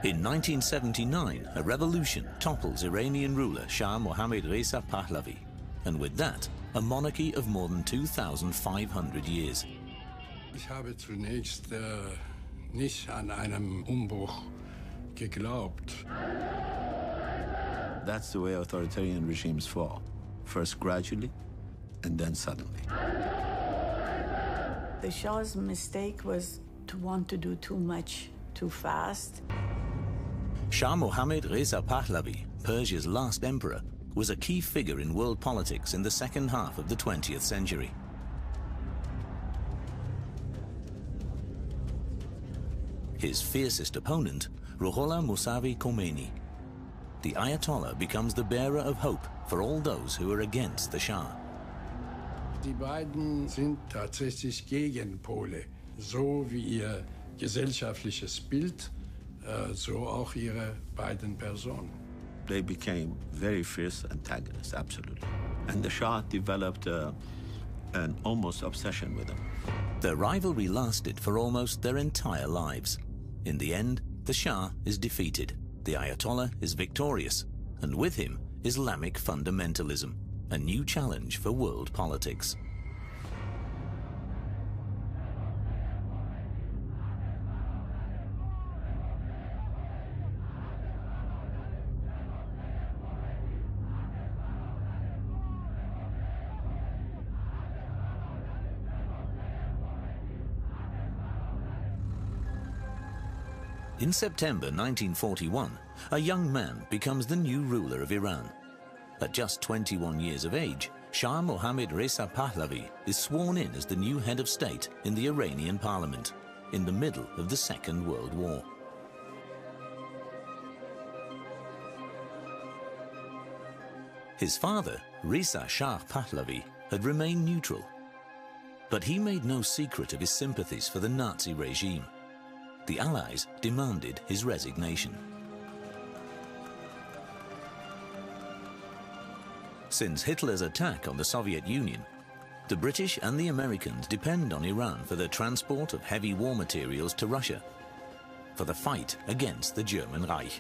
In 1979, a revolution topples Iranian ruler Shah Mohammad Reza Pahlavi, and with that, a monarchy of more than 2,500 years. Ich habe zunächst nicht an einem Umbruch geglaubt. That's the way authoritarian regimes fall. First gradually, and then suddenly. The Shah's mistake was to want to do too much too fast. Shah Mohammad Reza Pahlavi, Persia's last emperor, was a key figure in world politics in the second half of the 20th century. His fiercest opponent, Ruhollah Mousavi Khomeini. The Ayatollah becomes the bearer of hope for all those who are against the Shah. Die beiden sind tatsächlich Gegenpole, so wie ihr gesellschaftliches Bild, so auch ihre beiden Personen. They became very fierce antagonists, absolutely. And the Shah developed an almost obsession with them. Their rivalry lasted for almost their entire lives. In the end, the Shah is defeated, the Ayatollah is victorious, and with him, Islamic fundamentalism, a new challenge for world politics. In September 1941, a young man becomes the new ruler of Iran. At just 21 years of age, Shah Mohammad Reza Pahlavi is sworn in as the new head of state in the Iranian parliament, in the middle of the Second World War. His father, Reza Shah Pahlavi, had remained neutral. But he made no secret of his sympathies for the Nazi regime. The Allies demanded his resignation. Since Hitler's attack on the Soviet Union, the British and the Americans depend on Iran for the transport of heavy war materials to Russia, for the fight against the German Reich.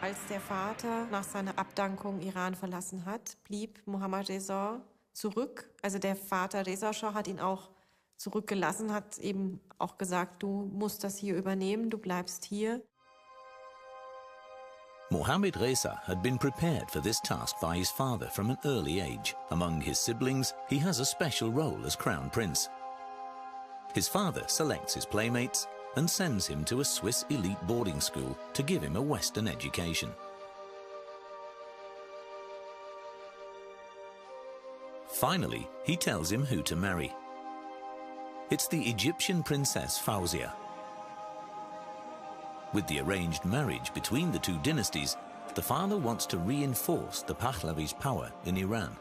Als der Vater nach seiner Abdankung Iran verlassen hat, blieb Mohammad Reza zurück. Also der Vater Reza Shah hat ihn auch zurückgelassen, hat eben auch gesagt, du musst das hier übernehmen, du bleibst hier. Mohammad Reza had been prepared for this task by his father from an early age. Among his siblings, he has a special role as crown prince. His father selects his playmates and sends him to a Swiss elite boarding school to give him a Western education. Finally, he tells him who to marry. It's the Egyptian princess Fawzia. With the arranged marriage between the two dynasties, the father wants to reinforce the Pahlavi's power in Iran.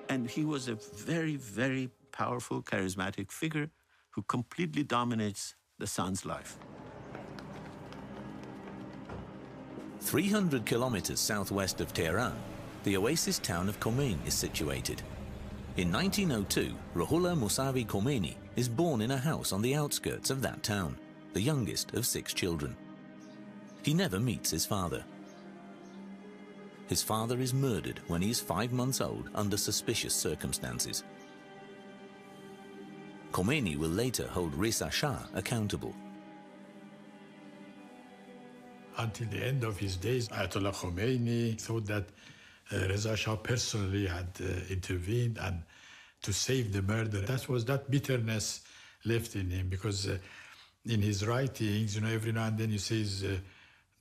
And he was a very, very powerful, charismatic figure who completely dominates the son's life. 300 kilometers southwest of Tehran, the oasis town of Khomeini is situated. In 1902, Ruhollah Mousavi Khomeini is born in a house on the outskirts of that town, the youngest of 6 children. He never meets his father. His father is murdered when he is 5 months old under suspicious circumstances. Khomeini will later hold Reza Shah accountable. Until the end of his days, Ayatollah Khomeini thought that Reza Shah personally had intervened and to save the murder. That bitterness left in him, because in his writings, every now and then he says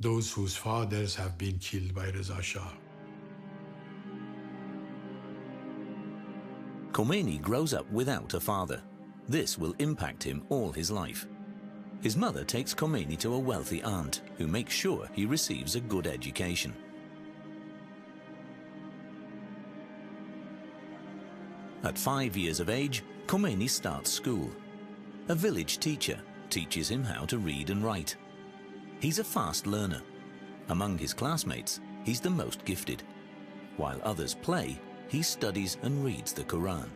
those whose fathers have been killed by Reza Shah. Khomeini grows up without a father. This will impact him all his life. His mother takes Khomeini to a wealthy aunt who makes sure he receives a good education. At 5 years of age, Khomeini starts school. A village teacher teaches him how to read and write. He's a fast learner. Among his classmates, he's the most gifted. While others play, he studies and reads the Quran.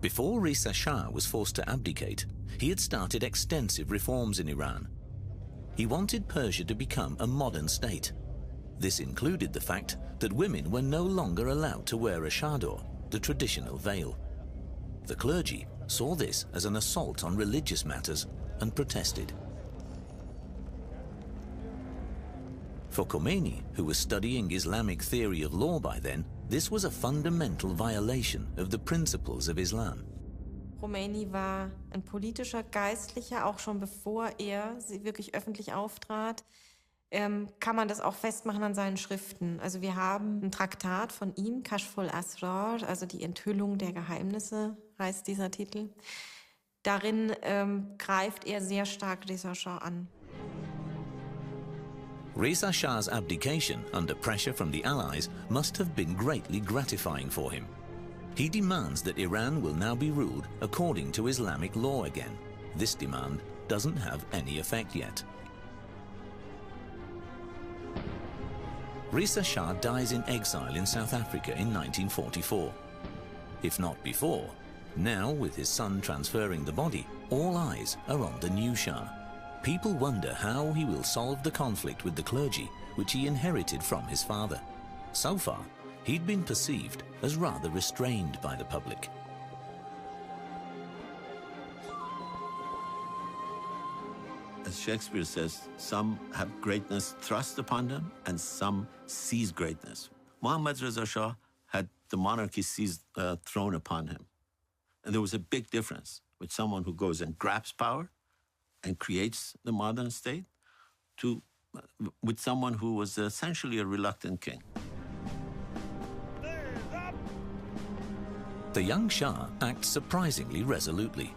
Before Reza Shah was forced to abdicate, he had started extensive reforms in Iran. He wanted Persia to become a modern state. This included the fact that women were no longer allowed to wear a chador, the traditional veil. The clergy saw this as an assault on religious matters and protested. For Khomeini, who was studying Islamic theory of law by then, this was a fundamental violation of the principles of Islam. Khomeini war ein politischer Geistlicher, auch schon bevor er wirklich öffentlich auftrat. Kann man das auch festmachen an seinen Schriften. Also wir haben ein Traktat von ihm, Kashful Asrar, also die Enthüllung der Geheimnisse heißt dieser Titel. Darin greift er sehr stark Reza Shah an. Reza Shah's abdication under pressure from the Allies must have been greatly gratifying for him. He demands that Iran will now be ruled according to Islamic law again. This demand doesn't have any effect yet. Reza Shah dies in exile in South Africa in 1944. If not before, now with his son transferring the body, all eyes are on the new Shah. People wonder how he will solve the conflict with the clergy, which he inherited from his father. So far, he'd been perceived as rather restrained by the public. As Shakespeare says, some have greatness thrust upon them and some seize greatness. Mohammad Reza Shah had the monarchy seized, thrown upon him. And there was a big difference with someone who goes and grabs power and creates the modern state with someone who was essentially a reluctant king. The young Shah acts surprisingly resolutely.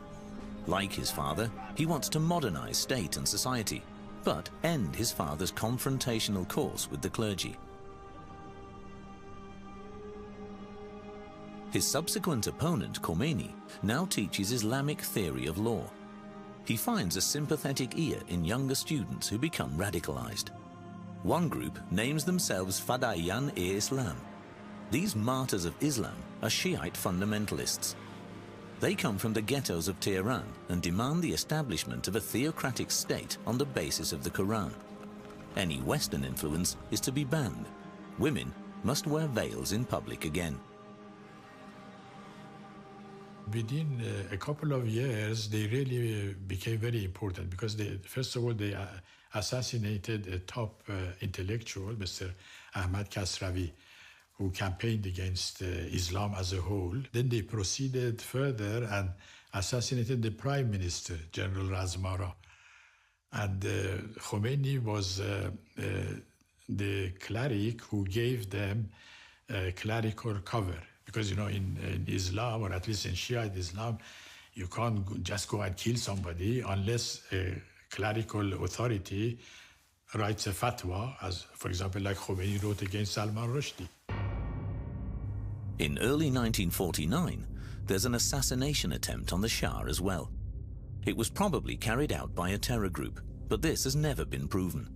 Like his father, he wants to modernize state and society, but end his father's confrontational course with the clergy. His subsequent opponent, Khomeini, now teaches Islamic theory of law. He finds a sympathetic ear in younger students who become radicalized. One group names themselves Fadaiyan-e-Islam. These martyrs of Islam are Shiite fundamentalists. They come from the ghettos of Tehran and demand the establishment of a theocratic state on the basis of the Quran. Any Western influence is to be banned. Women must wear veils in public again. Within a couple of years, they really became very important because, first of all, they assassinated a top intellectual, Mr. Ahmad Kasravi, who campaigned against Islam as a whole. Then they proceeded further and assassinated the Prime Minister, General Razmara. And Khomeini was the cleric who gave them clerical cover. Because, you know, in Islam, or at least in Shiite Islam, you can't just go and kill somebody unless a clerical authority writes a fatwa, as, for example, like Khomeini wrote against Salman Rushdie. In early 1949, there's an assassination attempt on the Shah as well. It was probably carried out by a terror group, but this has never been proven.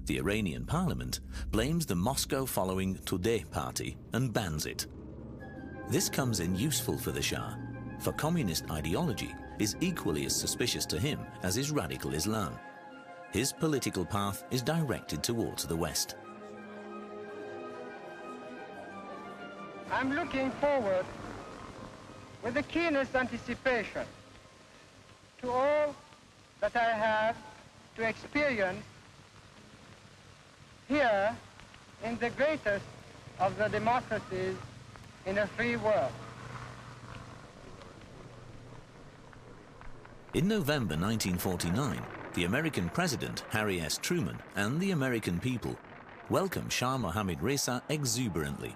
The Iranian parliament blames the Moscow-following Tudeh party and bans it. This comes in useful for the Shah, for communist ideology is equally as suspicious to him as is radical Islam. His political path is directed towards the West. I'm looking forward with the keenest anticipation to all that I have to experience here in the greatest of the democracies in a free world. In November 1949, the American President Harry S. Truman and the American people welcome Shah Mohammad Reza exuberantly.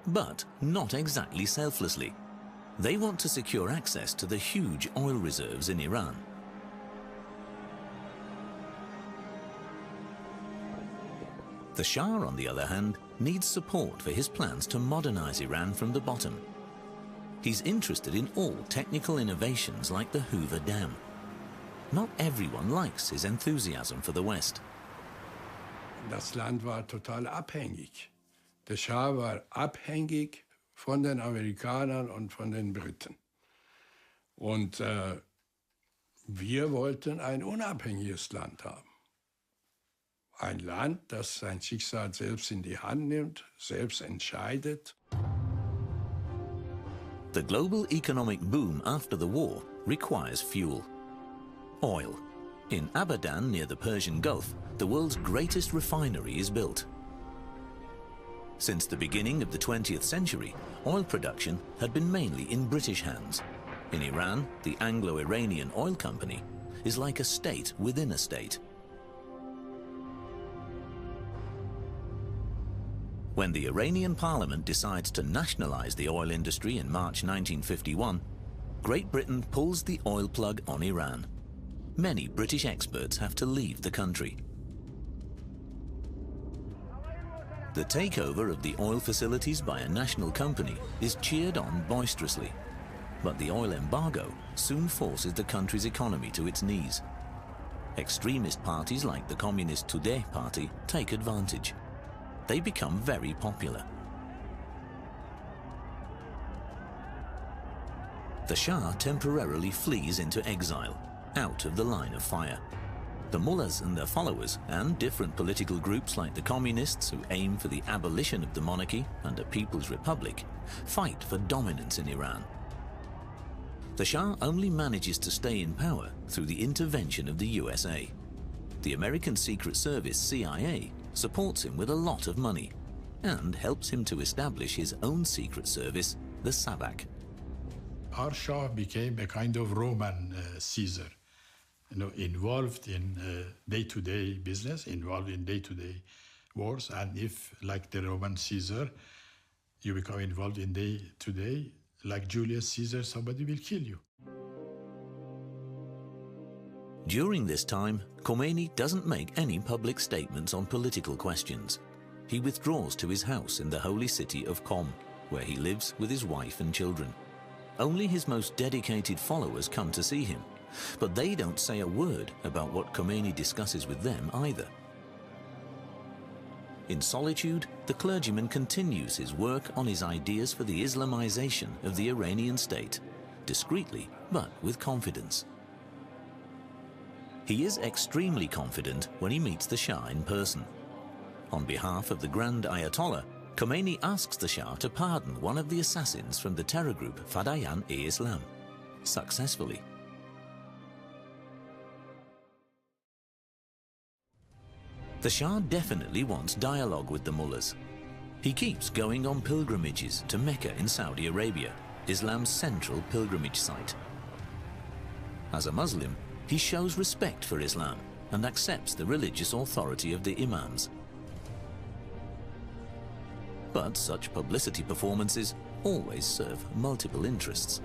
But not exactly selflessly. They want to secure access to the huge oil reserves in Iran. The Shah, on the other hand, needs support for his plans to modernize Iran from the bottom. He's interested in all technical innovations like the Hoover Dam. Not everyone likes his enthusiasm for the West. Das Land war total abhängig. Der Schah war abhängig von den Amerikanern und von den Briten. Und wir wollten ein unabhängiges Land haben. Ein Land, das sein Schicksal selbst in die Hand nimmt, selbst entscheidet. The global economic boom after the war requires fuel. Oil. In Abadan, near the Persian Gulf, the world's greatest refinery is built. Since the beginning of the 20th century, oil production had been mainly in British hands. In Iran, the Anglo-Iranian Oil Company is like a state within a state. When the Iranian parliament decides to nationalize the oil industry in March 1951, Great Britain pulls the oil plug on Iran. Many British experts have to leave the country. The takeover of the oil facilities by a national company is cheered on boisterously. But the oil embargo soon forces the country's economy to its knees. Extremist parties like the Communist Tudeh party take advantage. They become very popular. The Shah temporarily flees into exile, out of the line of fire. The mullahs and their followers, and different political groups like the communists who aim for the abolition of the monarchy and a people's republic, fight for dominance in Iran. The Shah only manages to stay in power through the intervention of the USA. The American Secret Service, CIA, supports him with a lot of money and helps him to establish his own secret service, the Savak. Our Shah became a kind of Roman Caesar, involved in day-to-day business, involved in day-to-day wars. And if, like the Roman Caesar, you become involved in day-to-day, like Julius Caesar, somebody will kill you. During this time, Khomeini doesn't make any public statements on political questions. He withdraws to his house in the holy city of Qom, where he lives with his wife and children. Only his most dedicated followers come to see him, but they don't say a word about what Khomeini discusses with them either. In solitude, the clergyman continues his work on his ideas for the Islamization of the Iranian state, discreetly but with confidence. He is extremely confident when he meets the Shah in person. On behalf of the Grand Ayatollah, Khomeini asks the Shah to pardon one of the assassins from the terror group Fadayan-e-Islam, successfully. The Shah definitely wants dialogue with the mullahs. He keeps going on pilgrimages to Mecca in Saudi Arabia, Islam's central pilgrimage site. As a Muslim, he shows respect for Islam and accepts the religious authority of the imams. But such publicity performances always serve multiple interests.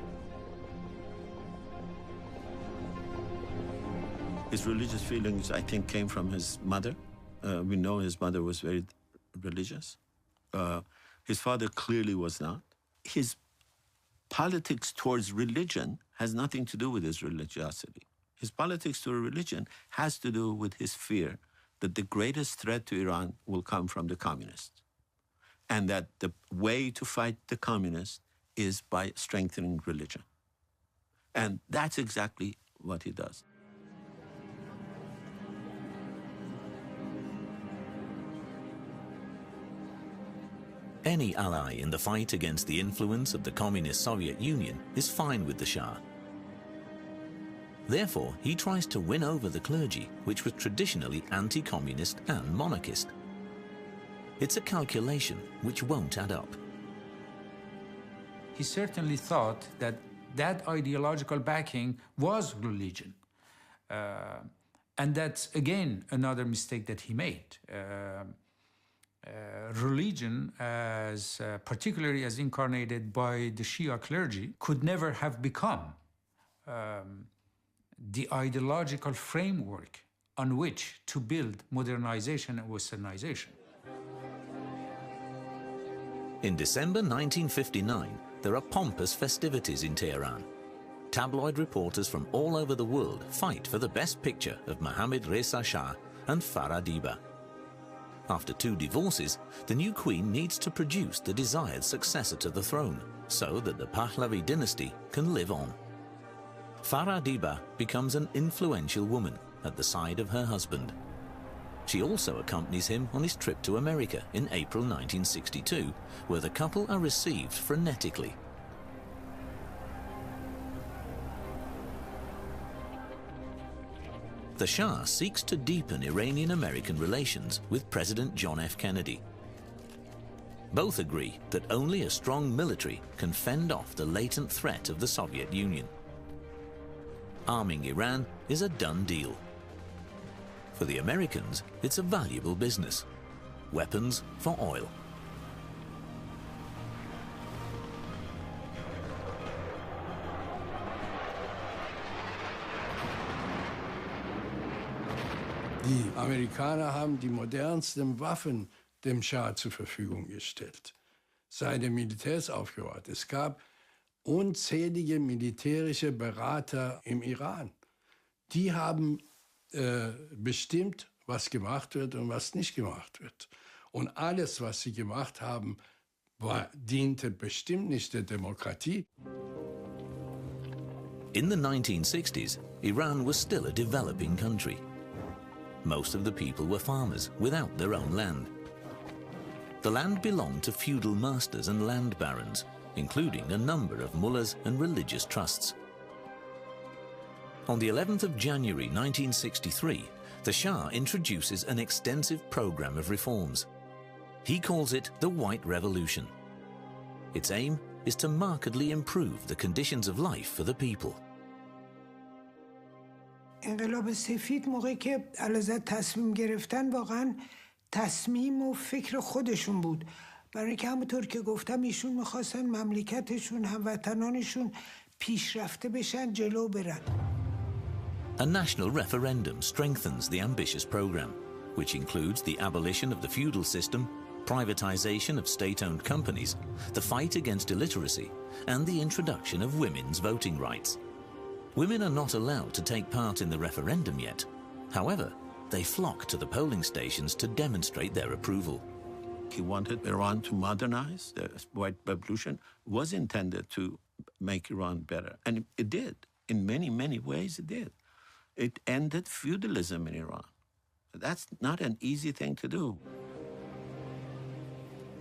His religious feelings, I think, came from his mother. We know his mother was very religious. His father clearly was not. His politics towards religion has nothing to do with his religiosity. His politics toward religion has to do with his fear that the greatest threat to Iran will come from the communists, and that the way to fight the communists is by strengthening religion. And that's exactly what he does. Any ally in the fight against the influence of the Communist Soviet Union is fine with the Shah. Therefore, he tries to win over the clergy, which was traditionally anti-communist and monarchist. It's a calculation which won't add up. He certainly thought that that ideological backing was religion. And that's, again, another mistake that he made. Religion, particularly as incarnated by the Shia clergy, could never have become the ideological framework on which to build modernization and westernization. In December 1959, there are pompous festivities in Tehran. Tabloid reporters from all over the world fight for the best picture of Mohammad Reza Shah and Farah Diba. After 2 divorces, the new queen needs to produce the desired successor to the throne so that the Pahlavi dynasty can live on. Farah Diba becomes an influential woman at the side of her husband. She also accompanies him on his trip to America in April 1962, where the couple are received frenetically. The Shah seeks to deepen Iranian-American relations with President John F. Kennedy. Both agree that only a strong military can fend off the latent threat of the Soviet Union. Arming Iran is a done deal. For the Americans, it's a valuable business. Weapons for oil. Die Amerikaner haben die modernsten Waffen dem Schah zur Verfügung gestellt, seine Militärs aufgebaut. Es gab unzählige militärische Berater im Iran. Die haben bestimmt, was gemacht wird und was nicht gemacht wird. Und alles, was sie gemacht haben, diente bestimmt nicht der Demokratie. In the 1960s, Iran was still a developing country. Most of the people were farmers without their own land. The land belonged to feudal masters and land barons, including a number of mullahs and religious trusts. On the 11th of January 1963, the Shah introduces an extensive program of reforms. He calls it the White Revolution. Its aim is to markedly improve the conditions of life for the people. انقلاب سفید موقعی که علازت تصمیم گرفتن واقعا تصمیم و فکر خودشون بود، برای اینکه همونطور که گفتم ایشون میخواستن مملکتشون، هموطنانشون پیشرفته بشن، جلو برن. A national referendum strengthens the ambitious program, which includes the abolition of the feudal system, privatization of state-owned companies, the fight against illiteracy, and the introduction of women's voting rights. Women are not allowed to take part in the referendum yet. However, they flock to the polling stations to demonstrate their approval. He wanted Iran to modernize. The White Revolution was intended to make Iran better. And it did. In many, many ways it did. It ended feudalism in Iran. That's not an easy thing to do.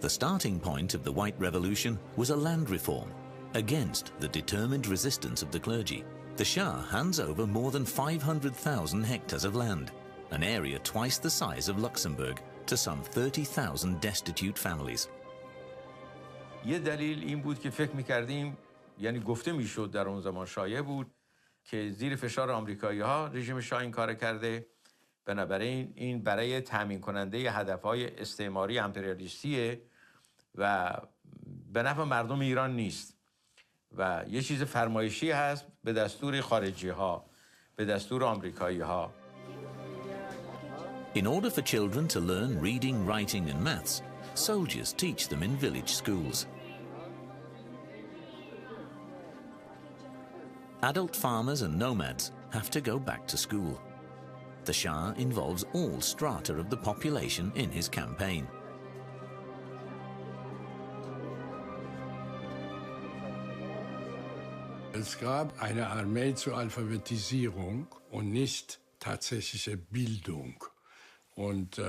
The starting point of the White Revolution was a land reform against the determined resistance of the clergy. The Shah hands over more than 500,000 hectares of land, an area twice the size of Luxembourg, to some 30,000 destitute families. یه دلیل این بود که فکر می‌کردیم، یعنی گفته می‌شد در اون زمان شایع بود که زیر فشار آمریکایی‌ها رژیم شاه این کار کرده، بنابراین این برای تامین کننده هدف‌های استعماری امپریالیستیه و به نفع مردم ایران نیست و یه چیز فرمایشی هست به دستور خارجی‌ها، به دستور آمریکایی‌ها. In order for children to learn reading, writing and maths, soldiers teach them in village schools. Adult farmers and nomads have to go back to school. The Shah involves all strata of the population in his campaign. Es gab eine Armee zur Alphabetisierung und nicht tatsächliche Bildung. Und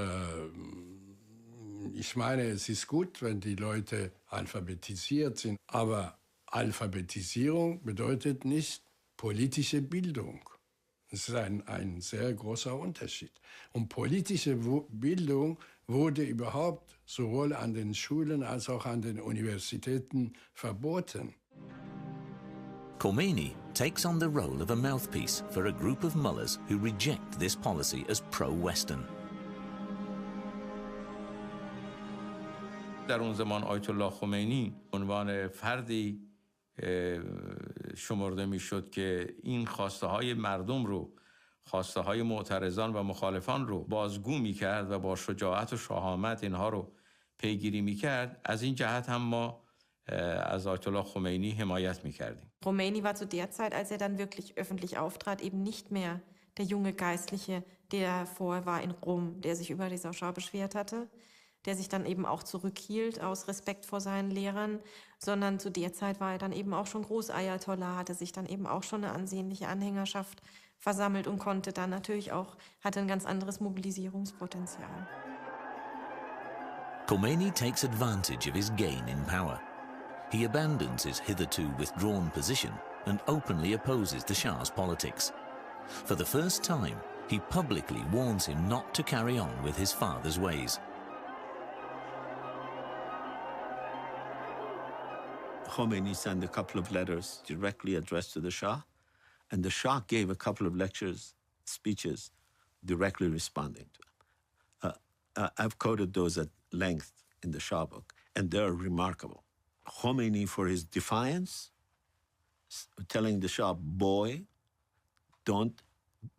ich meine, es ist gut, wenn die Leute alphabetisiert sind, aber Alphabetisierung bedeutet nicht politische Bildung. Das ist ein sehr großer Unterschied. Und politische Bildung wurde überhaupt sowohl an den Schulen als auch an den Universitäten verboten. Khomeini takes on the role of a mouthpiece for a group of mullahs who reject this policy as pro-Western. در اون زمان آیت الله خمینی عنوان فردی شمرده میشد که این خواسته های مردم رو، خواسته های معترضان و مخالفان رو بازگو میکرد و با شجاعت و شهامت اینها رو پیگیری میکرد. از این جهت هم ما از آیت الله خمینی حمایت میکردیم. Khomeini war zu der Zeit, als er dann wirklich öffentlich auftrat, eben nicht mehr der junge Geistliche, der vorher war in Rom, der sich über Reza Shah beschwert hatte, der sich dann eben auch zurückhielt aus Respekt vor seinen Lehrern, sondern zu der Zeit war er dann eben auch schon Großayatollah, hatte sich dann eben auch schon eine ansehnliche Anhängerschaft versammelt und konnte dann natürlich auch, hatte ein ganz anderes Mobilisierungspotenzial. Khomeini takes advantage of his gain in power. He abandons his hitherto withdrawn position and openly opposes the Shah's politics. For the first time, he publicly warns him not to carry on with his father's ways. Khomeini sent a couple of letters directly addressed to the Shah, and the Shah gave a couple of speeches, directly responding to him. I've quoted those at length in the Shah book, and they're remarkable. Khomeini, for his defiance, telling the Shah, boy, don't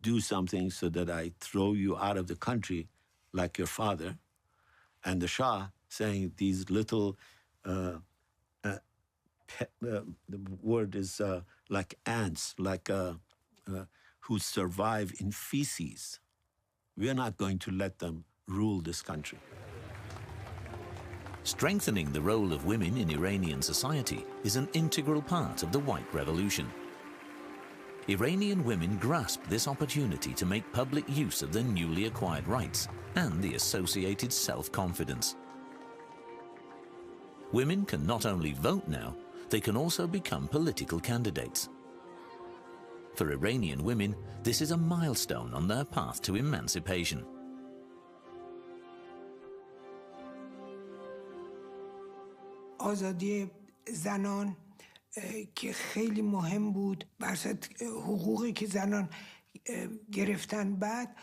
do something so that I throw you out of the country like your father. And the Shah saying these little, the word is like ants, like who survive in feces. We're not going to let them rule this country. Strengthening the role of women in Iranian society is an integral part of the White Revolution. Iranian women grasped this opportunity to make public use of their newly acquired rights and the associated self-confidence. Women can not only vote now, they can also become political candidates. For Iranian women, this is a milestone on their path to emancipation. آزادی زنان که خیلی مهم بود، برصد حقوقی که زنان گرفتن بعد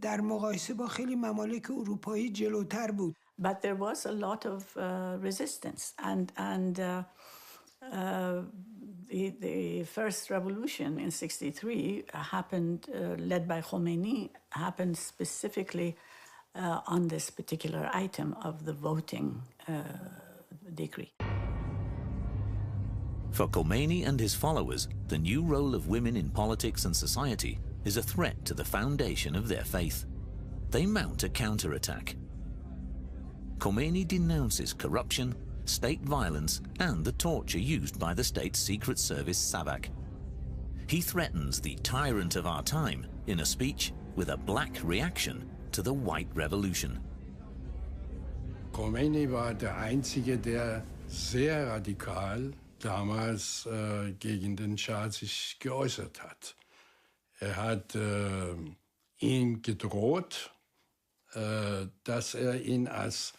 در مقایسه با خیلی ممالک اروپایی جلوتر بود. But there was a lot of resistance, and the first revolution in '63 happened, led by Khomeini, happened specifically on this particular item of the voting decree. For Khomeini and his followers, the new role of women in politics and society is a threat to the foundation of their faith. They mount a counterattack. Khomeini denounces corruption, state violence, and the torture used by the state's secret service Savak. He threatens the tyrant of our time in a speech with a black reaction to the White Revolution. Khomeini war der Einzige, der sehr radikal damals gegen den Schah sich geäußert hat. Er hat ihn gedroht, dass er ihn als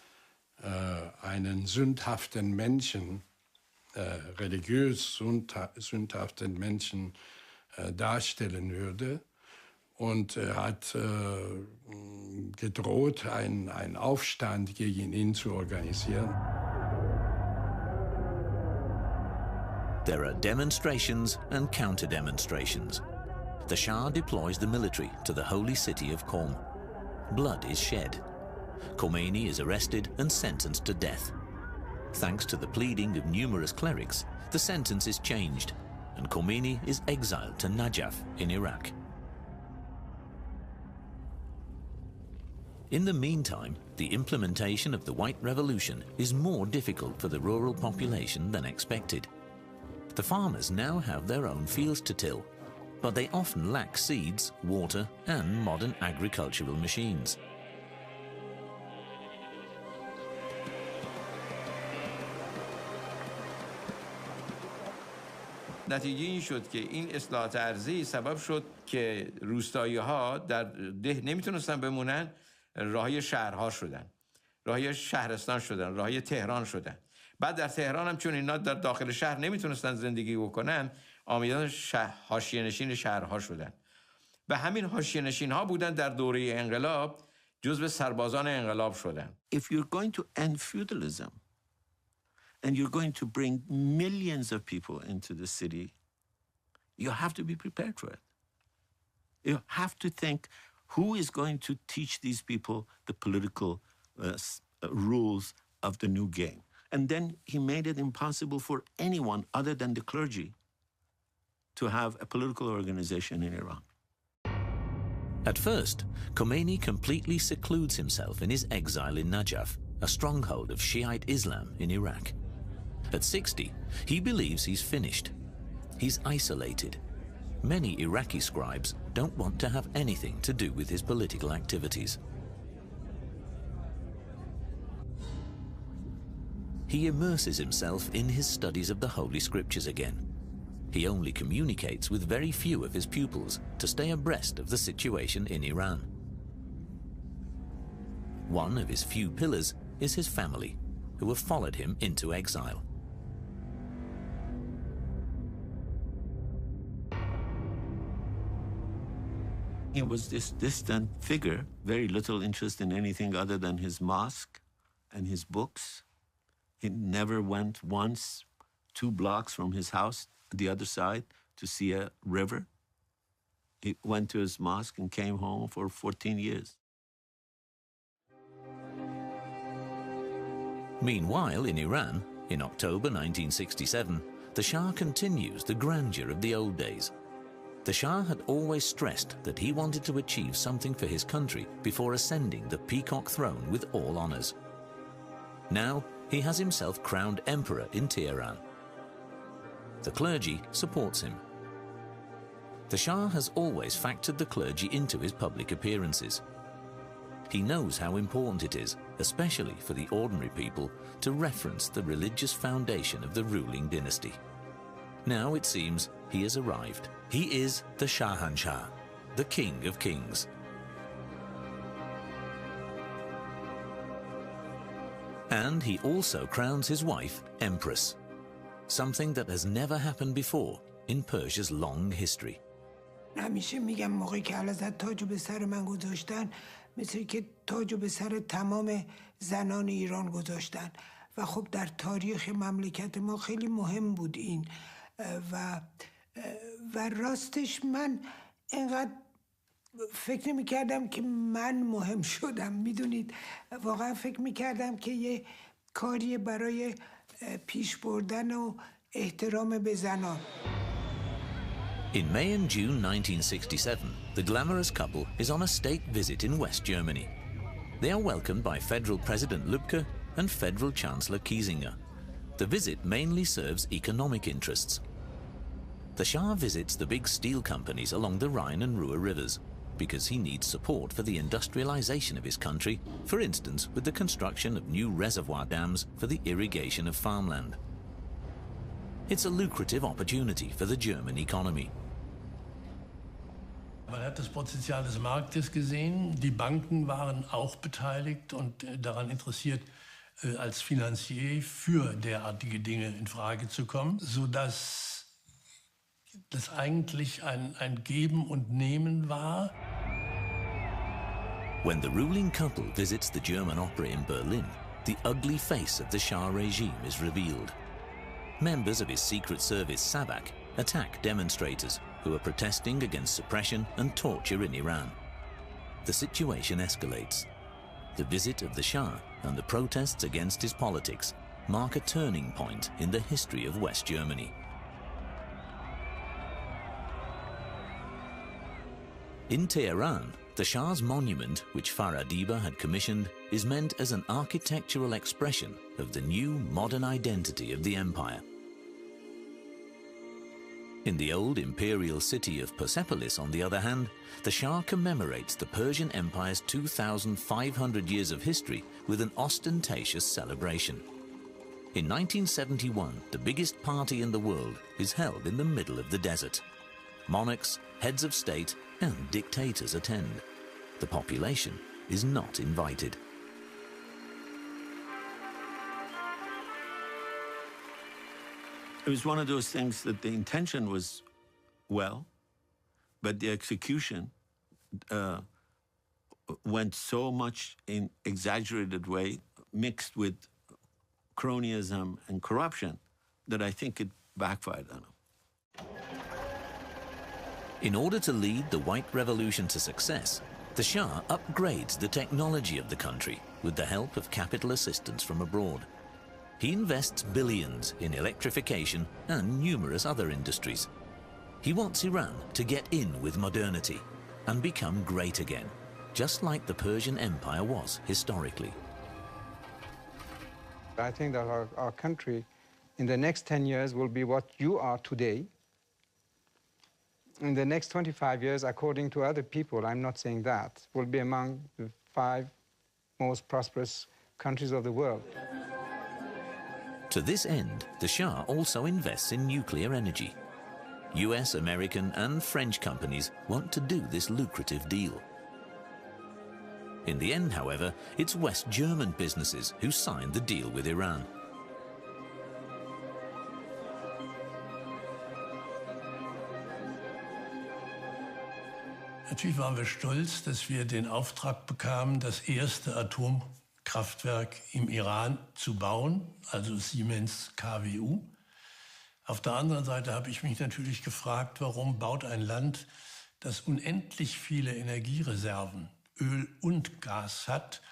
einen sündhaften Menschen, religiös sündhaften Menschen darstellen würde. Und er hat gedroht, einen Aufstand gegen ihn zu organisieren. There are demonstrations and counter-demonstrations. The Shah deploys the military to the holy city of Qom. Blood is shed. Khomeini is arrested and sentenced to death. Thanks to the pleading of numerous clerics, the sentence is changed, and Khomeini is exiled to Najaf in Iraq. In the meantime, the implementation of the White Revolution is more difficult for the rural population than expected. The farmers now have their own fields to till, but they often lack seeds, water, and modern agricultural machines. نتیجه این شد که این اصلاحات ارضی سبب شد که روستایی‌ها در ده نمیتونستن بمونن، راهی شهرها شدن، راهی شهرستان شدن، راهی تهران شدن. بعد در تهران هم چون اینا در داخل شهر نمیتونستن زندگی بکنن، آمدن حاشیه‌نشین شهرها شدن. و همین حاشیه‌نشین‌ها بودن در دوره انقلاب جزو سربازان انقلاب شدن. If you're going to end feudalism and you're going to bring millions of people into the city, you have to be prepared for it. You have to think, who is going to teach these people the political rules of the new game? And then he made it impossible for anyone other than the clergy to have a political organization in Iran. At first, Khomeini completely secludes himself in his exile in Najaf, a stronghold of Shiite Islam in Iraq. At 60, he believes he's finished. He's isolated. Many Iraqi scribes don't want to have anything to do with his political activities. He immerses himself in his studies of the Holy Scriptures again. He only communicates with very few of his pupils to stay abreast of the situation in Iran. One of his few pillars is his family, who have followed him into exile. He was this distant figure, very little interest in anything other than his mosque and his books. He never went once 2 blocks from his house, the other side, to see a river. He went to his mosque and came home for 14 years. Meanwhile, in Iran, in October 1967, the Shah continues the grandeur of the old days. The Shah had always stressed that he wanted to achieve something for his country before ascending the peacock throne with all honors. Now, he has himself crowned emperor in Tehran. The clergy supports him. The Shah has always factored the clergy into his public appearances. He knows how important it is, especially for the ordinary people, to reference the religious foundation of the ruling dynasty. Now it seems he has arrived. He is the Shahanshah, the King of Kings. And he also crowns his wife Empress, something that has never happened before in Persia's long history. همیشه میگم موقعی که حضرت تاجو به سر من گذاشتن مثل که تاجو به سر تمام زنان ایران گذاشتن و خب در تاریخ مملکت ما خیلی مهم بود این و راستش من اینقدر فکر نمی‌کردم که من مهم شدم. میدونید واقعا فکر می‌کردم که یه کاری برای پیش بردن و احترام به زنان. In May and June 1967, the glamorous couple is on a state visit in West Germany. They are welcomed by Federal President Lübke and Federal Chancellor Kiesinger. The visit mainly serves economic interests. The Shah visits the big steel companies along the Rhine and Ruhr rivers because he needs support for the industrialization of his country, for instance with the construction of new reservoir dams for the irrigation of farmland. It's a lucrative opportunity for the German economy. Man hat das Potenzial des Marktes gesehen. Die Banken waren auch beteiligt und daran interessiert, als Finanzier für derartige Dinge in Frage zu kommen, sodass das eigentlich ein Geben und Nehmen war. When the ruling couple visits the German opera in Berlin, the ugly face of the Shah regime is revealed. Members of his secret service Savak attack demonstrators who are protesting against suppression and torture in Iran. The situation escalates. The visit of the Shah and the protests against his politics mark a turning point in the history of West Germany. In Tehran, the Shah's monument, which Faradiba had commissioned, is meant as an architectural expression of the new modern identity of the empire. In the old imperial city of Persepolis, on the other hand, the Shah commemorates the Persian Empire's 2,500 years of history with an ostentatious celebration. In 1971, the biggest party in the world is held in the middle of the desert. Monarchs, heads of state, and dictators attend. The population is not invited. It was one of those things that the intention was well, but the execution went so much in exaggerated way, mixed with cronyism and corruption, that I think it backfired on him. In order to lead the White Revolution to success, the Shah upgrades the technology of the country with the help of capital assistance from abroad. He invests billions in electrification and numerous other industries. He wants Iran to get in with modernity. and become great again, just like the Persian Empire was historically. I think that our country in the next 10 years will be what you are today. In the next 25 years, according to other people, I'm not saying that, will be among the 5 most prosperous countries of the world. To this end, the Shah also invests in nuclear energy. US, American and French companies want to do this lucrative deal. In the end, however, it's West German businesses who signed the deal with Iran. Natürlich waren wir stolz, dass wir den Auftrag bekamen, das erste Atomkraftwerk im Iran zu bauen, also Siemens KWU. Auf der anderen Seite habe ich mich natürlich gefragt, warum baut ein Land, das unendlich viele Energiereserven, Öl und Gas hat,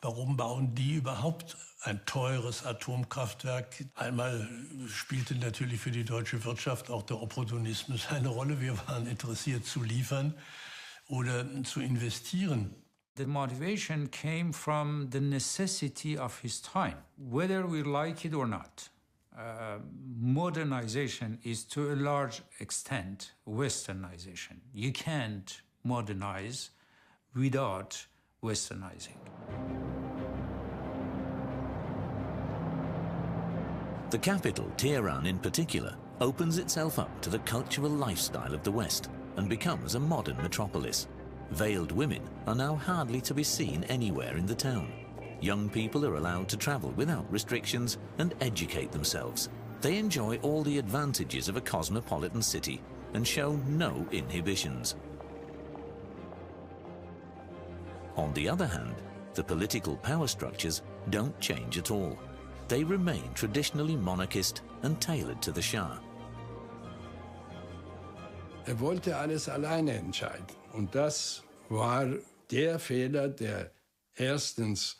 warum bauen die überhaupt ein teures Atomkraftwerk? Einmal spielte natürlich für die deutsche Wirtschaft auch der Opportunismus eine Rolle. Wir waren interessiert zu liefern oder zu investieren. The motivation came from the necessity of his time, whether we like it or not. Modernization is to a large extent westernization. You can't modernize without westernizing. The capital, Tehran in particular, opens itself up to the cultural lifestyle of the West and becomes a modern metropolis. Veiled women are now hardly to be seen anywhere in the town. Young people are allowed to travel without restrictions and educate themselves. They enjoy all the advantages of a cosmopolitan city and show no inhibitions. On the other hand, the political power structures don't change at all. They remain traditionally monarchist and tailored to the Shah. Wollte alles alleine entscheiden. Und das war der Fehler, der erstens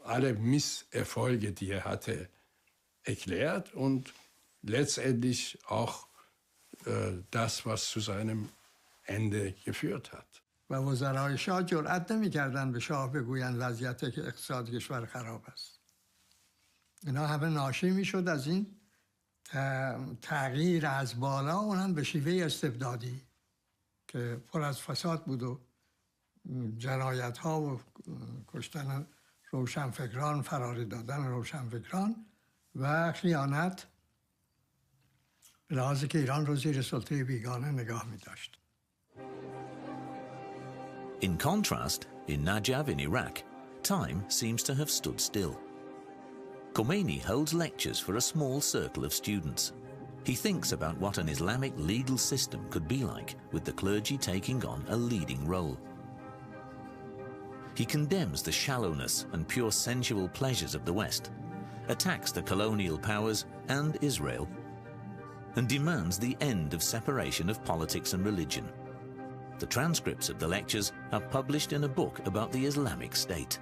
alle Misserfolge, die hatte, erklärt und letztendlich auch das, was zu seinem Ende geführt hat. و وزرای شاه جرئت نمی‌کردند به شاه بگویند وضعیت اقتصاد کشور خراب است. اینا همه ناشی میشد از این تغییر از بالا، اونم به شیوه استبدادی که پر از فساد بود و جنایت‌ها و کشتن روشنفکران، فراری دادن روشنفکران و خیانت، به لحاظی که ایران رو زیر سلطه بیگانه نگاه می‌داشت. In contrast, in Najaf in Iraq, time seems to have stood still. Khomeini holds lectures for a small circle of students. He thinks about what an Islamic legal system could be like, with the clergy taking on a leading role. He condemns the shallowness and pure sensual pleasures of the West, attacks the colonial powers and Israel, and demands the end of separation of politics and religion. The transcripts of the lectures are published in a book about the Islamic State.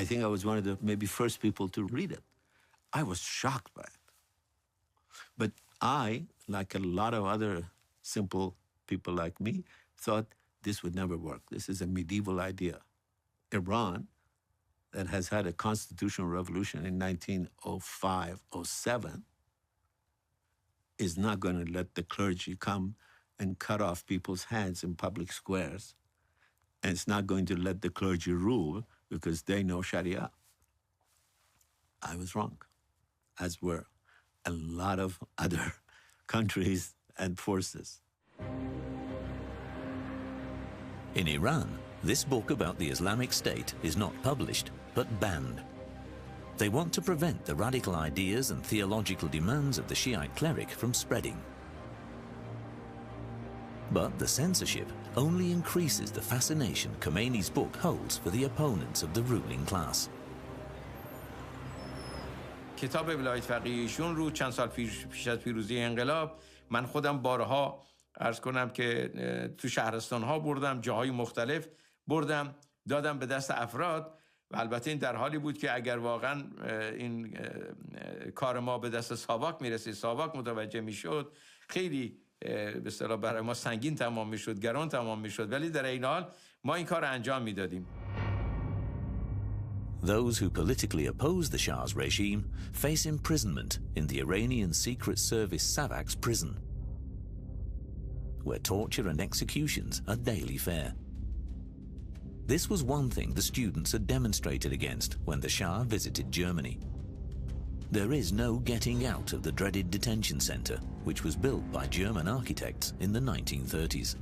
I think I was one of the maybe first people to read it. I was shocked by it. But I, like a lot of other simple people like me, thought this would never work. This is a medieval idea. Iran, that has had a constitutional revolution in 1905-07, is not going to let the clergy come and cut off people's hands in public squares. And it's not going to let the clergy rule because they know Sharia. I was wrong, as were a lot of other countries and forces. In Iran, this book about the Islamic State is not published, but banned. They want to prevent the radical ideas and theological demands of the Shiite cleric from spreading. But the censorship only increases the fascination Khomeini's book holds for the opponents of the ruling class. کتاب ولایت فقیه ایشون رو چند سال پیش از پیروزی انقلاب من خودم بارها عرض کنم که تو شهرستان‌ها بردم، جاهای مختلف بردم، دادم به دست افراد و البته این در حالی بود که اگر واقعا این کار ما به دست ساواک میرسید، ساواک متوجه میشد، خیلی به اصطلاح برای ما سنگین تمام میشد، گران تمام میشد، ولی در این حال ما این کار انجام میدادیم. Those who politically oppose the Shah's regime face imprisonment in the Iranian Secret Service Savak's prison, where torture and executions are daily fare. This was one thing the students had demonstrated against when the Shah visited Germany. There is no getting out of the dreaded detention center, which was built by German architects in the 1930s.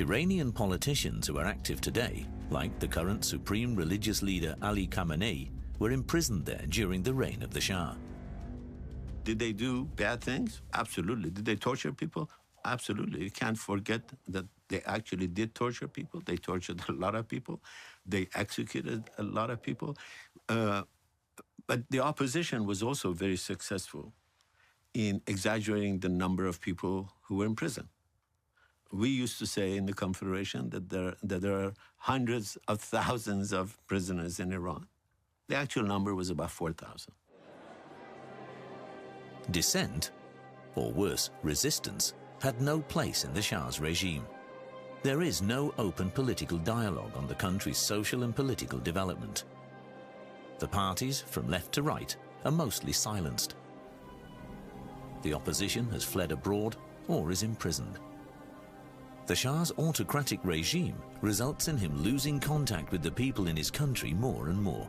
Iranian politicians who are active today, like the current supreme religious leader Ali Khamenei, were imprisoned there during the reign of the Shah. Did they do bad things? Absolutely. Did they torture people? Absolutely. You can't forget that they actually did torture people. They tortured a lot of people. They executed a lot of people. But the opposition was also very successful in exaggerating the number of people who were in prison. We used to say in the Confederation that there are hundreds of thousands of prisoners in Iran. The actual number was about 4,000. Dissent, or worse, resistance, had no place in the Shah's regime. There is no open political dialogue on the country's social and political development. The parties, from left to right, are mostly silenced. The opposition has fled abroad or is imprisoned. The Shah's autocratic regime results in him losing contact with the people in his country more and more.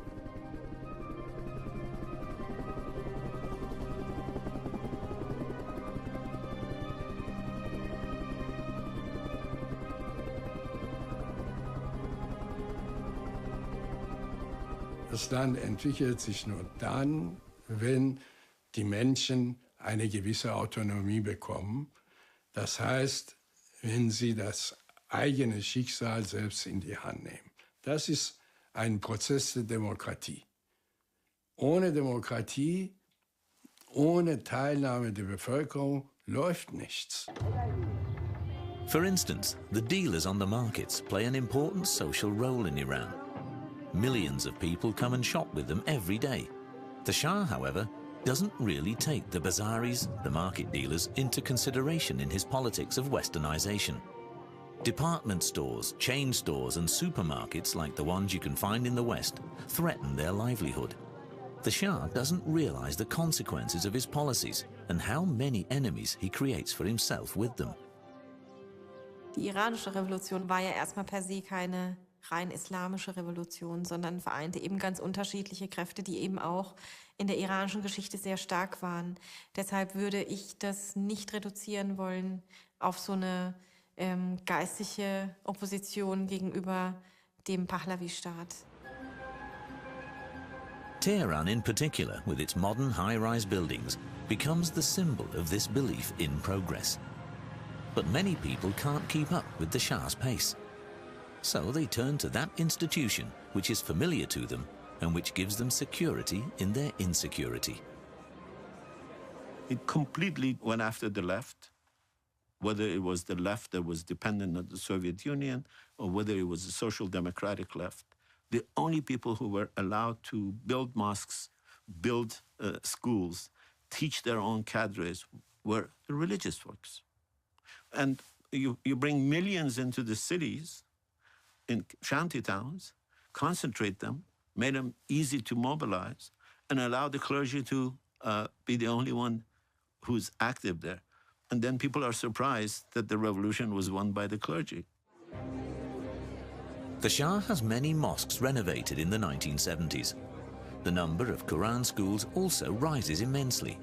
Das Land entwickelt sich nur dann, wenn die Menschen eine gewisse Autonomie bekommen. Das heißt, wenn sie das eigene Schicksal selbst in die Hand nehmen. Das ist ein Prozess der Demokratie. Ohne Demokratie, ohne Teilnahme der Bevölkerung läuft nichts. For instance, the dealers on the markets play an important social role in Iran. Millions of people come and shop with them every day. The Shah, however, doesn't really take the bazaris, the market dealers, into consideration in his politics of westernization. Department stores, chain stores and supermarkets like the ones you can find in the West threaten their livelihood. The Shah doesn't realize the consequences of his policies and how many enemies he creates for himself with them. Die iranische Revolution war ja erstmal per se keine rein islamische Revolution, sondern vereinte eben ganz unterschiedliche Kräfte, die eben auch in der iranischen Geschichte sehr stark waren. Deshalb würde ich das nicht reduzieren wollen auf so eine geistliche Opposition gegenüber dem Pahlavi-Staat. Tehran in particular, with its modern high-rise buildings, becomes the symbol of this belief in progress. But many people can't keep up with the Shah's pace. So they turn to that institution which is familiar to them and which gives them security in their insecurity. It completely went after the left, whether it was the left that was dependent on the Soviet Union or whether it was the social democratic left. The only people who were allowed to build mosques, build schools, teach their own cadres were the religious folks. And you bring millions into the cities, in shanty towns, concentrate them, made them easy to mobilize, and allow the clergy to be the only one who's active there. And then people are surprised that the revolution was won by the clergy. The Shah has many mosques renovated in the 1970s. The number of Quran schools also rises immensely.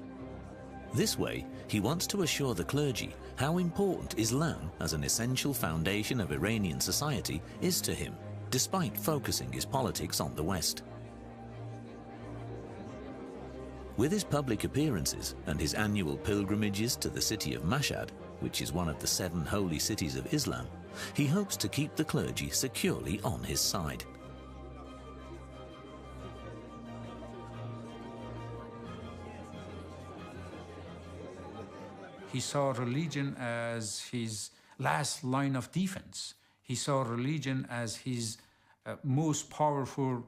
This way, he wants to assure the clergy how important Islam as an essential foundation of Iranian society is to him, despite focusing his politics on the West. With his public appearances and his annual pilgrimages to the city of Mashhad, which is one of the 7 holy cities of Islam, he hopes to keep the clergy securely on his side. He saw religion as his last line of defense. He saw religion as his most powerful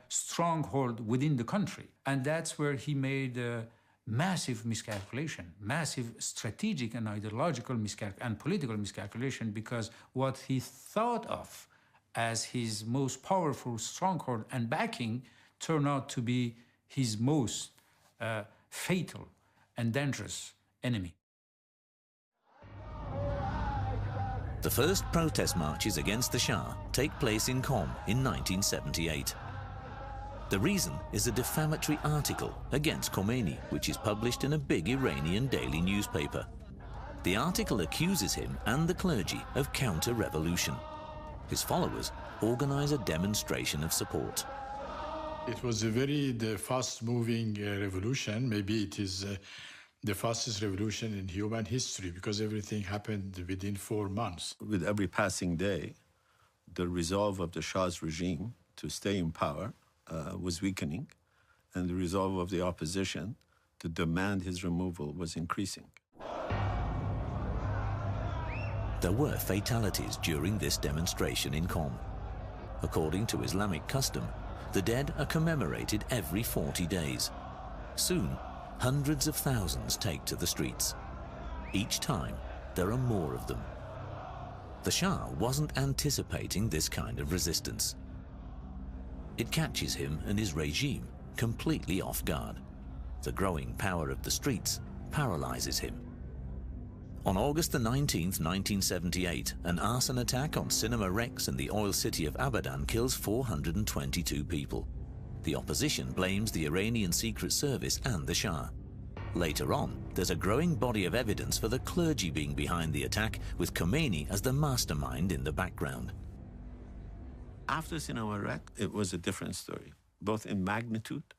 stronghold within the country. And that's where he made a massive miscalculation, massive strategic and ideological and political miscalculation, because what he thought of as his most powerful stronghold and backing turned out to be his most fatal and dangerous enemy. The first protest marches against the Shah take place in Qom in 1978. The reason is a defamatory article against Khomeini, which is published in a big Iranian daily newspaper. The article accuses him and the clergy of counter-revolution. His followers organize a demonstration of support. It was the fast-moving revolution. Maybe it is the fastest revolution in human history, because everything happened within 4 months. With every passing day, the resolve of the Shah's regime to stay in power was weakening, and the resolve of the opposition to demand his removal was increasing. There were fatalities during this demonstration in Qom. According to Islamic custom, the dead are commemorated every 40 days. Soon, hundreds of thousands take to the streets. Each time, there are more of them. The Shah wasn't anticipating this kind of resistance. It catches him and his regime completely off guard. The growing power of the streets paralyzes him. On August the 19th, 1978, an arson attack on Cinema Rex in the oil city of Abadan kills 422 people. The opposition blames the Iranian Secret Service and the Shah. Later on, there's a growing body of evidence for the clergy being behind the attack, with Khomeini as the mastermind in the background. After Cinema Rex, it was a different story, both in magnitude,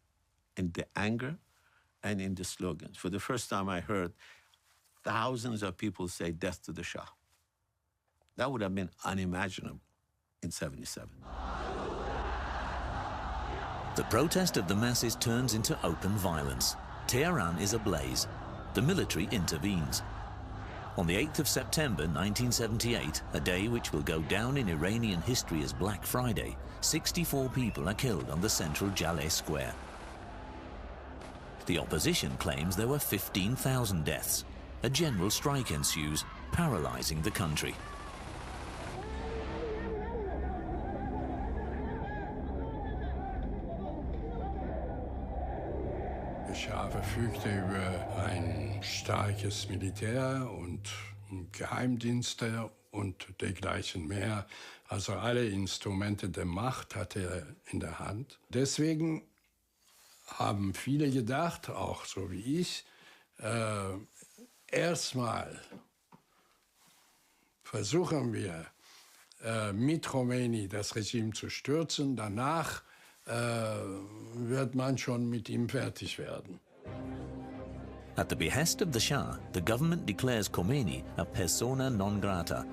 in the anger, and in the slogans. For the first time, I heard thousands of people say death to the Shah. That would have been unimaginable in '77. The protest of the masses turns into open violence. Tehran is ablaze. The military intervenes. On the 8th of September 1978, a day which will go down in Iranian history as Black Friday, 64 people are killed on the central Jaleh Square. The opposition claims there were 15,000 deaths. A general strike ensues, paralyzing the country. Der Schah verfügte über ein starkes Militär und Geheimdienste und dergleichen mehr. Also alle Instrumente der Macht hatte er in der Hand. Deswegen haben viele gedacht, auch so wie ich, erstmal versuchen wir mit Khomeini das Regime zu stürzen, danach wird man schon mit ihm fertig werden. At the behest of the Shah, the government declares Khomeini a persona non grata.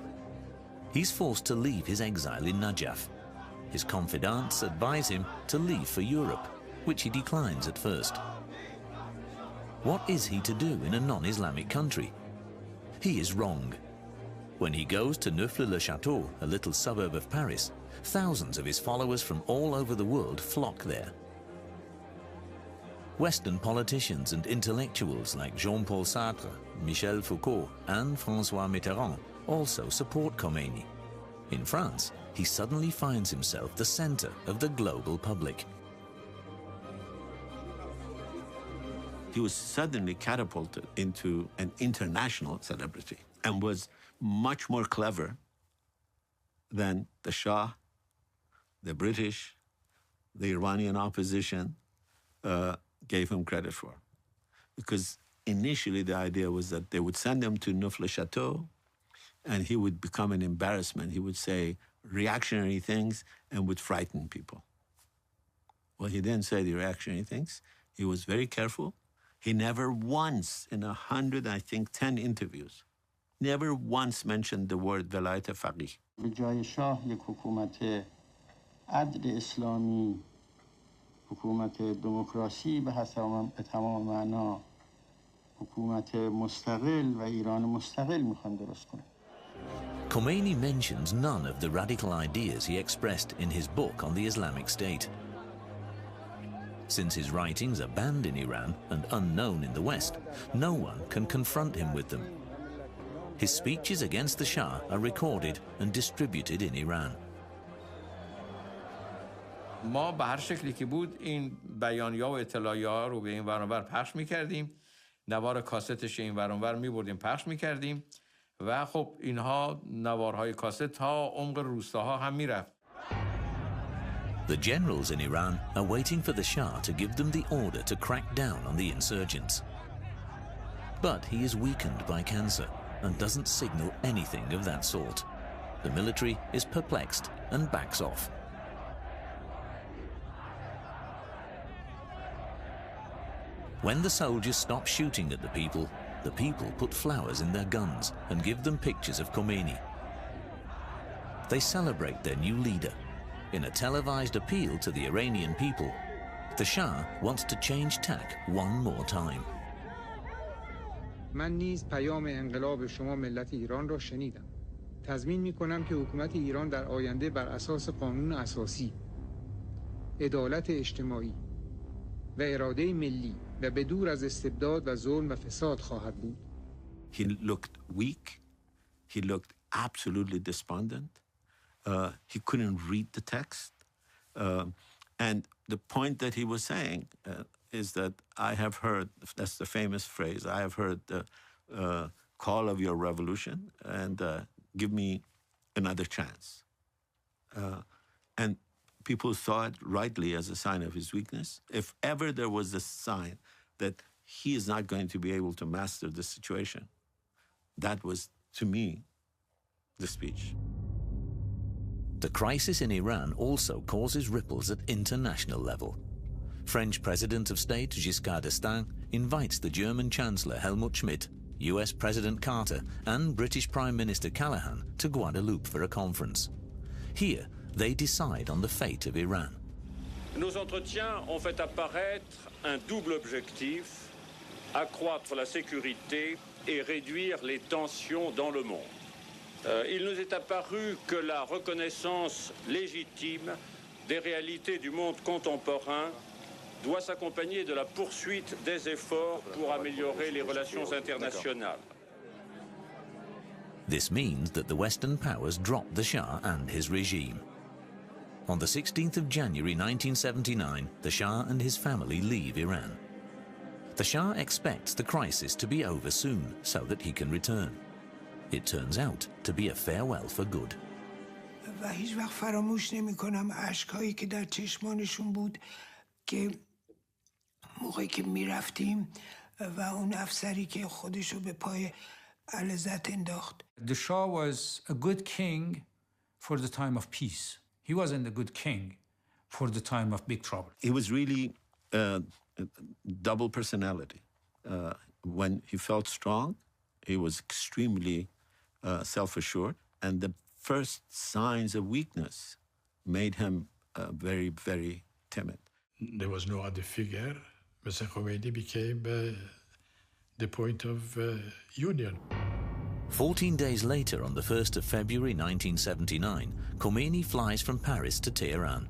He's forced to leave his exile in Najaf. His confidants advise him to leave for Europe, which he declines at first. What is he to do in a non-Islamic country? He is wrong. When he goes to Neauphle-le-Château, a little suburb of Paris, thousands of his followers from all over the world flock there. Western politicians and intellectuals like Jean-Paul Sartre, Michel Foucault, and François Mitterrand also support Khomeini. In France, he suddenly finds himself the center of the global public. He was suddenly catapulted into an international celebrity and was much more clever than the Shah, the British, the Iranian opposition gave him credit for. Because initially the idea was that they would send him to Neauphle-le-Château and he would become an embarrassment. He would say reactionary things and would frighten people. Well, he didn't say the reactionary things. He was very careful. He never once in 10 interviews, never once mentioned the word velayat faqih. به جای شاه یک حکومت عدل اسلامی، حکومت دموکراسی به تمام معنا، حکومت مستقل و ایران مستقل میخوان درست کنه. Khomeini mentions none of the radical ideas he expressed in his book on the Islamic State. Since his writings are banned in Iran and unknown in the West, no one can confront him with them. His speeches against the Shah are recorded and distributed in Iran. ما به هر شکلی که بود این بیانیه‌ها و اطلاعیه‌ها رو به این ور اون ور پخش می‌کردیم، نوار کاستش این ور اون ور می‌بردیم پخش می‌کردیم و خب اینها نوارهای کاست تا عمق روستاها هم می‌رفت. The generals in Iran are waiting for the Shah to give them the order to crack down on the insurgents. But he is weakened by cancer and doesn't signal anything of that sort. The military is perplexed and backs off. When the soldiers stop shooting at the people put flowers in their guns and give them pictures of Khomeini. They celebrate their new leader. In a televised appeal to the Iranian people, the Shah wants to change tack one more time. من نیز پیام انقلاب شما ملت ایران را شنیدم. تضمین می‌کنم که حکومت ایران در آینده بر اساس قانون اساسی، عدالت اجتماعی و اراده ملی و بدور از استبداد و ظلم و فساد خواهد بود. He looked weak. He looked absolutely despondent. He couldn't read the text. And the point that he was saying is that I have heard, that's the famous phrase, I have heard the call of your revolution and give me another chance. And people saw it rightly as a sign of his weakness. If ever there was a sign that he is not going to be able to master the situation, that was, to me, the speech. The crisis in Iran also causes ripples at international level. French President of State Giscard d'Estaing invites the German Chancellor Helmut Schmidt, US President Carter, and British Prime Minister Callaghan to Guadeloupe for a conference. Here, they decide on the fate of Iran. Nos entretiens ont fait apparaître un double objectif, accroître la sécurité et réduire les tensions dans le monde. Il nous est apparu que la reconnaissance légitime des réalités du monde contemporain doit s'accompagner de la poursuite des efforts pour améliorer les relations internationales. This means that the Western powers drop the Shah and his regime. On the 16th of January 1979, the Shah and his family leave Iran. The Shah expects the crisis to be over soon so that he can return. It turns out to be a farewell for good. و هیچ وقت فراموش نمی کنم اشکایی که در چشمانشون بود که موقعی که می رفتیم و اون افسری که خودشو به پای علزت انداخت. The Shah was a good king for the time of peace. He wasn't a good king for the time of big trouble. He was really a double personality. When he felt strong, he was extremely self-assured, and the first signs of weakness made him very, very timid. There was no other figure. Mr. Khomeini became the point of union. 14 days later, on the 1st of February 1979, Khomeini flies from Paris to Tehran.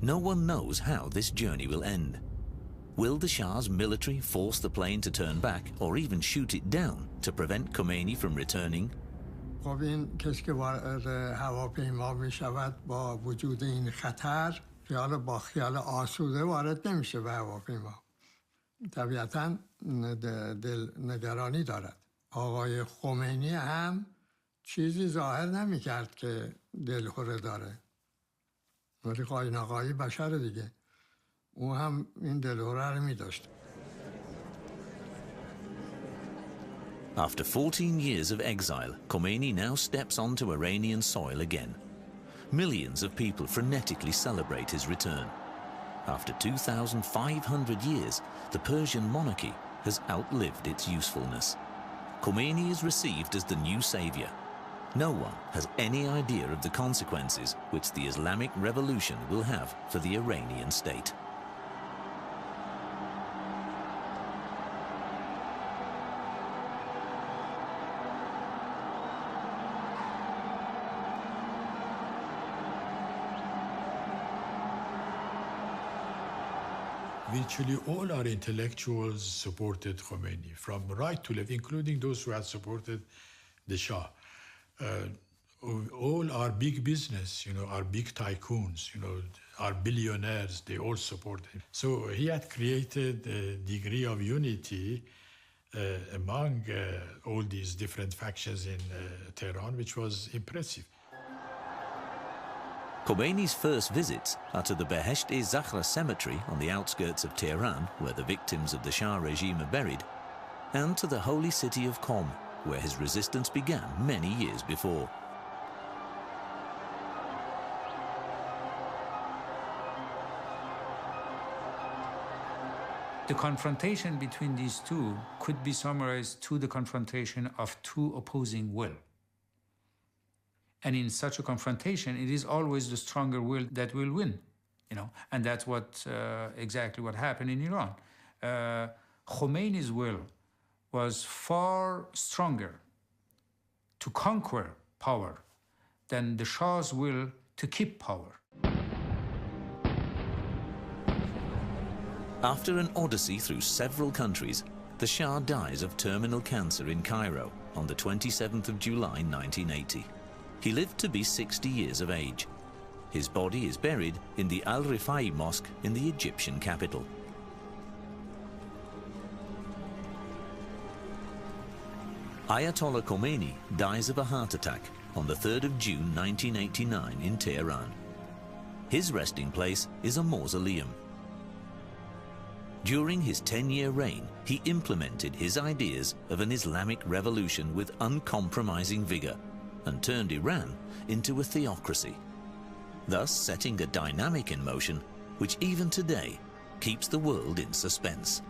No one knows how this journey will end. Will the Shah's military force the plane to turn back or even shoot it down to prevent Khomeini from returning? خب این کسی که وارد هواپیما می شود با وجود این خطر با خیال آسوده وارد نمیشه به هواپیما. طبیعتاً دل نگرانی دارد. آقای خمینی هم چیزی ظاهر نمی کرد که دلخوره داره. ولی قایناقایی بشر دیگه. او هم این دلخوره رو می داشت. After 14 years of exile, Khomeini now steps onto Iranian soil again. Millions of people frenetically celebrate his return. After 2,500 years, the Persian monarchy has outlived its usefulness. Khomeini is received as the new savior. No one has any idea of the consequences which the Islamic Revolution will have for the Iranian state. Virtually all our intellectuals supported Khomeini, from right to left, including those who had supported the Shah. All our big business, our big tycoons, our billionaires, they all supported him. So he had created a degree of unity among all these different factions in Tehran, which was impressive. Khomeini's first visits are to the Behesht-e-Zahra cemetery on the outskirts of Tehran, where the victims of the Shah regime are buried, and to the holy city of Qom, where his resistance began many years before. The confrontation between these two could be summarized to the confrontation of two opposing will. And in such a confrontation, it is always the stronger will that will win, and that's exactly what happened in Iran. Khomeini's will was far stronger to conquer power than the Shah's will to keep power. After an odyssey through several countries, the Shah dies of terminal cancer in Cairo on the 27th of July 1980. He lived to be 60 years of age. His body is buried in the Al-Rifai Mosque in the Egyptian capital. Ayatollah Khomeini dies of a heart attack on the 3rd of June 1989 in Tehran. His resting place is a mausoleum. During his 10-year reign, he implemented his ideas of an Islamic revolution with uncompromising vigor and turned Iran into a theocracy, thus setting a dynamic in motion which even today keeps the world in suspense.